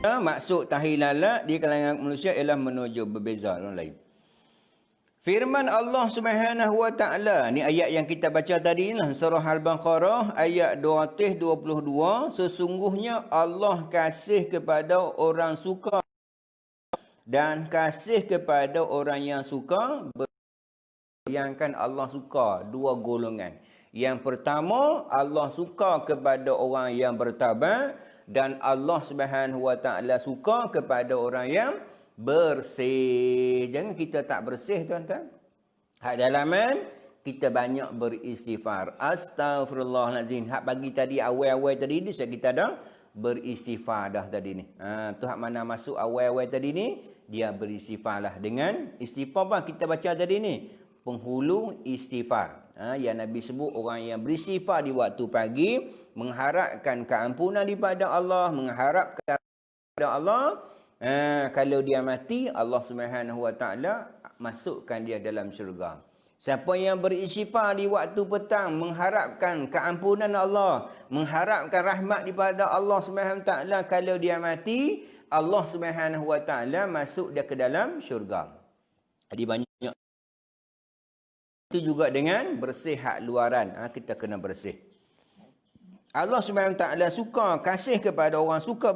Maksud tahilalat di kalangan manusia ialah menuju berbeza orang lain. Firman Allah Subhanahu wa taala, ni ayat yang kita baca tadi lah, surah Al-Baqarah ayat 222, sesungguhnya Allah kasih kepada orang suka dan kasih kepada orang yang suka. Bayangkan Allah suka dua golongan. Yang pertama, Allah suka kepada orang yang bertabat, dan Allah Subhanahu wa taala suka kepada orang yang bersih. Jangan kita tak bersih, tuan-tuan. Hak dalaman kita banyak beristighfar. Astaghfirullahalazim. Hak pagi tadi awal-awal tadi ni kita dah beristighfar dah tadi ni. Tu hak mana masuk awal-awal tadi ni, dia beristighfarlah dengan istighfar apa kita baca tadi ni? Penghulu istighfar. Yang Nabi sebut orang yang beristighfar di waktu pagi, mengharapkan keampunan daripada Allah, mengharapkan kepada Allah. Kalau dia mati, Allah Subhanahu wa taala masukkan dia dalam syurga. Siapa yang beristighfar di waktu petang, mengharapkan keampunan Allah, mengharapkan rahmat daripada Allah Subhanahu wa taala, kalau dia mati, Allah Subhanahu wa taala masuk dia ke dalam syurga. Jadi banyak. Itu juga dengan bersih hak luaran. Kita kena bersih. Allah Subhanahu wa taala suka, kasih kepada orang suka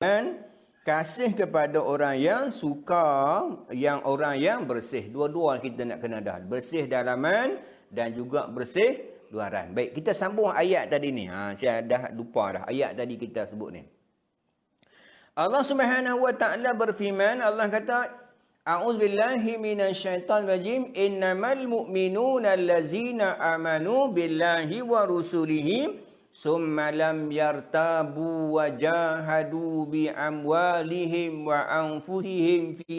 dan kasih kepada orang yang suka, yang orang yang bersih. Dua-dua kita nak kena dah. Bersih dalaman dan juga bersih luaran. Baik, kita sambung ayat tadi ni. Saya dah lupa dah ayat tadi kita sebut ni. Allah Subhanahu wa taala berfirman, Allah kata, A'udzubillahi minasyaitonir rajim. Innamal mu'minuna allazina amanu billahi wa rusulihi summa lam yartabu wa jahadu bi amwalihim wa anfusihim fi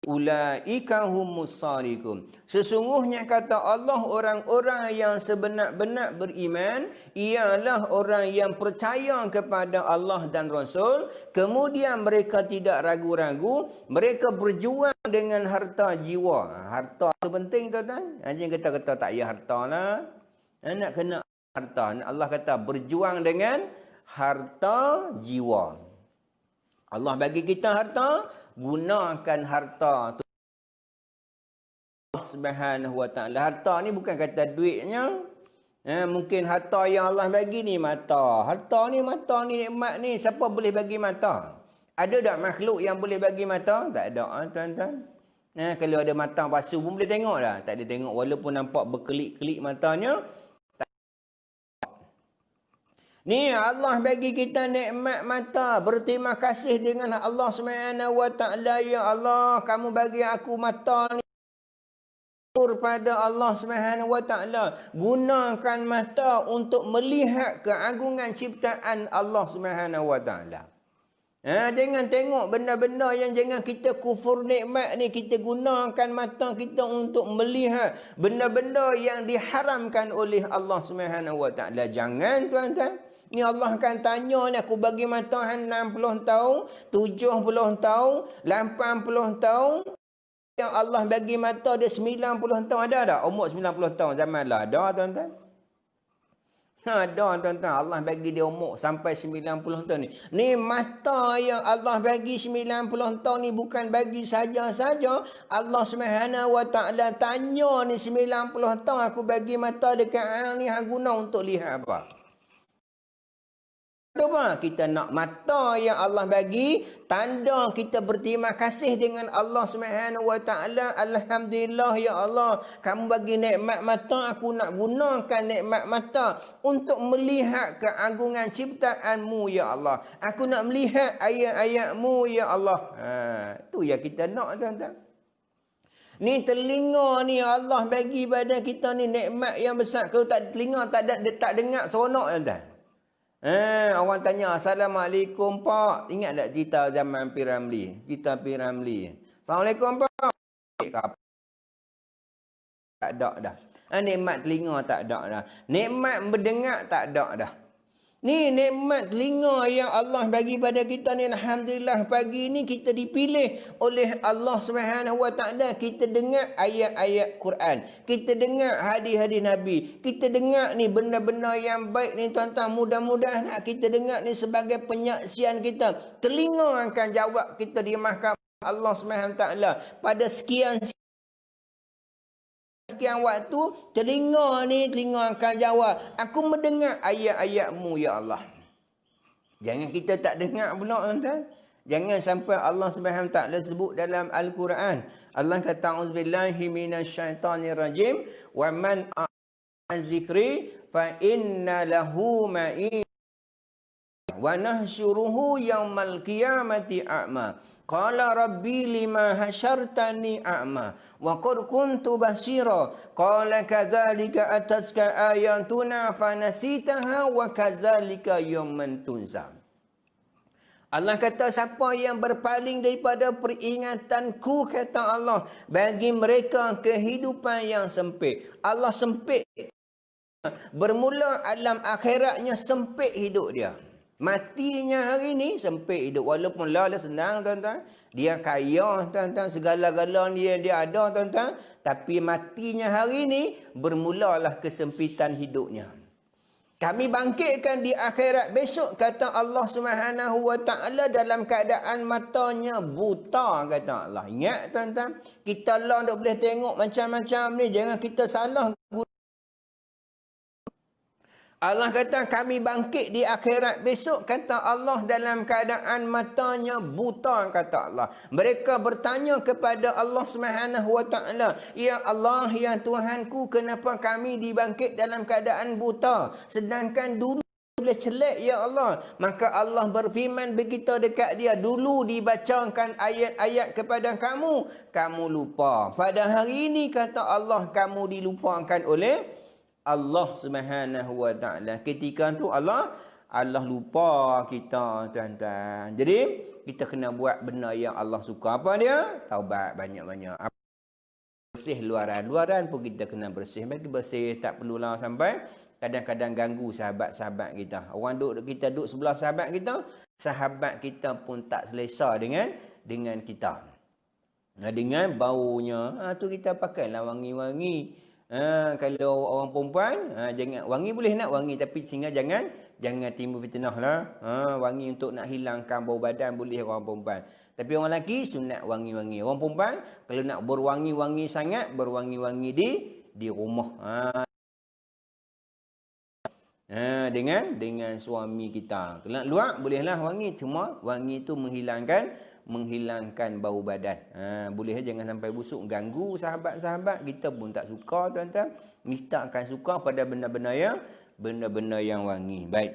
ulaika humus shadiqun. Sesungguhnya kata Allah, orang-orang yang sebenar-benar beriman ialah orang yang percaya kepada Allah dan Rasul, kemudian mereka tidak ragu-ragu, mereka berjuang dengan harta jiwa. Harta itu penting, tuan-tuan. Jangan kata-kata tak payah harta lah. Nak kena harta. Allah kata berjuang dengan harta jiwa. Allah bagi kita harta, gunakan harta tu. Allah Subhanahu wa taala. Harta ni bukan kata duitnya. Mungkin harta yang Allah bagi ni mata. Harta ni mata ni, nikmat ni, siapa boleh bagi mata? Ada tak makhluk yang boleh bagi mata? Tak ada, tuan-tuan. Kalau ada mata palsu pun boleh tengok dah. Tak ada tengok, walaupun nampak berkelip-kelip matanya. Ni Allah bagi kita nikmat mata. Berterima kasih dengan Allah Subhanahu wa taala. Ya Allah, kamu bagi aku mata ni pada Allah Subhanahu wa taala. Gunakan mata untuk melihat keagungan ciptaan Allah Subhanahu wa taala. Jangan tengok benda-benda yang jangan kita kufur nikmat ni. Kita gunakan mata kita untuk melihat benda-benda yang diharamkan oleh Allah Subhanahu wa taala. Jangan, tuan-tuan. Ni Allah akan tanya ni, aku bagi mata 60 tahun, 70 tahun, 80 tahun. Yang Allah bagi mata dia 90 tahun. Ada tak? Umur 90 tahun zaman lah. Ada, tuan-tuan? Ada, tuan-tuan. Allah bagi dia umur sampai 90 tahun ni. Ni mata yang Allah bagi 90 tahun ni bukan bagi saja-saja. Allah Subhanahu wa taala tanya ni 90 tahun aku bagi mata dekat hang ni, hang guna untuk lihat apa? Apa? Kita nak mata yang Allah bagi, tanda kita berterima kasih dengan Allah Subhanahu wa taala. Alhamdulillah ya Allah, kamu bagi nikmat mata, aku nak gunakan nikmat mata untuk melihat keagungan ciptaanmu ya Allah. Aku nak melihat ayat-ayatmu ya Allah. Tu yang kita nak, tuan-tuan. Ni telinga ni Allah bagi pada kita ni nikmat yang besar. Kalau tak telinga tak dengar seronok, tuan-tuan. Orang tanya, Assalamualaikum Pak. Ingat tak cerita zaman Piramli? Cerita Piramli. Assalamualaikum Pak. Tak ada dah. Nikmat telinga tak ada dah. Nikmat mendengar tak ada dah. Ni nikmat telinga yang Allah bagi pada kita ni. Alhamdulillah pagi ni kita dipilih oleh Allah Subhanahu Wa Taala. Kita dengar ayat-ayat Quran. Kita dengar hadis-hadis Nabi. Kita dengar ni benda-benda yang baik ni tuan-tuan. Mudah-mudahan kita dengar ni sebagai penyaksian kita. Telinga akan jawab kita di mahkamah Allah Subhanahu Wa Taala pada sekian waktu. Telinga akan jawab, aku mendengar ayat-ayatmu ya Allah. Jangan kita tak dengar pula tuan-tuan. Jangan sampai Allah Subhanahu Taala sebut dalam Al-Quran. Allah kata auzubillahi minasyaitonirrajim wa man a'zikri fa inna lahu ma'in wa nahsyuruhu yaumal qiyamati a'ma. Qala rabbi lima hasyartani a'ma wa qad kuntu basira. Qala kadzalika ataska ayatuna fanasitaha wa kadzalika yawman tunsa. Allah kata siapa yang berpaling daripada peringatanku, kata Allah, bagi mereka kehidupan yang sempit. Allah sempit. Bermula alam akhiratnya sempit hidup dia. Matinya hari ni sempit hidup. Walaupun lah senang tuan-tuan. Dia kaya tuan-tuan. Segala-gala dia ada tuan-tuan. Tapi matinya hari ni bermulalah kesempitan hidupnya. Kami bangkitkan di akhirat besok, kata Allah Subhanahu Wa Taala, dalam keadaan matanya buta, kata Allah. Ingat tuan-tuan. Kita lah tak boleh tengok macam-macam ni. Jangan kita salah. Allah kata kami bangkit di akhirat besok, kata Allah, dalam keadaan matanya buta, kata Allah. Mereka bertanya kepada Allah Subhanahu Wa Taala, ya Allah, ya Tuhanku, kenapa kami dibangkit dalam keadaan buta sedangkan dulu boleh celak, ya Allah? Maka Allah berfirman begitu dekat dia, dulu dibacakan ayat-ayat kepada kamu, kamu lupa. Pada hari ini, kata Allah, kamu dilupakan oleh Allah Subhanahu Wa Taala. Ketika tu Allah lupa kita tuan-tuan. Jadi kita kena buat benda yang Allah suka. Apa dia? Taubat banyak-banyak. Bersih luaran. Luaran pun kita kena bersih. Bagi bersih tak perlulah sampai kadang-kadang ganggu sahabat-sahabat kita. Orang kita duduk sebelah sahabat kita pun tak selesa dengan kita. Dengan baunya, tu kita pakailah wangi-wangi. Kalau orang perempuan, jangan wangi, boleh nak wangi, tapi sehingga jangan timbul fitnah lah. Wangi untuk nak hilangkan bau badan boleh orang perempuan. Tapi orang lelaki sunat wangi-wangi. Orang perempuan kalau nak berwangi-wangi sangat, berwangi-wangi di rumah. Dengan suami kita. Kalau nak luar bolehlah wangi, cuma wangi itu menghilangkan bau badan. Boleh jangan sampai busuk, ganggu sahabat-sahabat. Kita pun tak suka tuan-tuan. Mesti akan suka pada benda-benda yang wangi. Baik.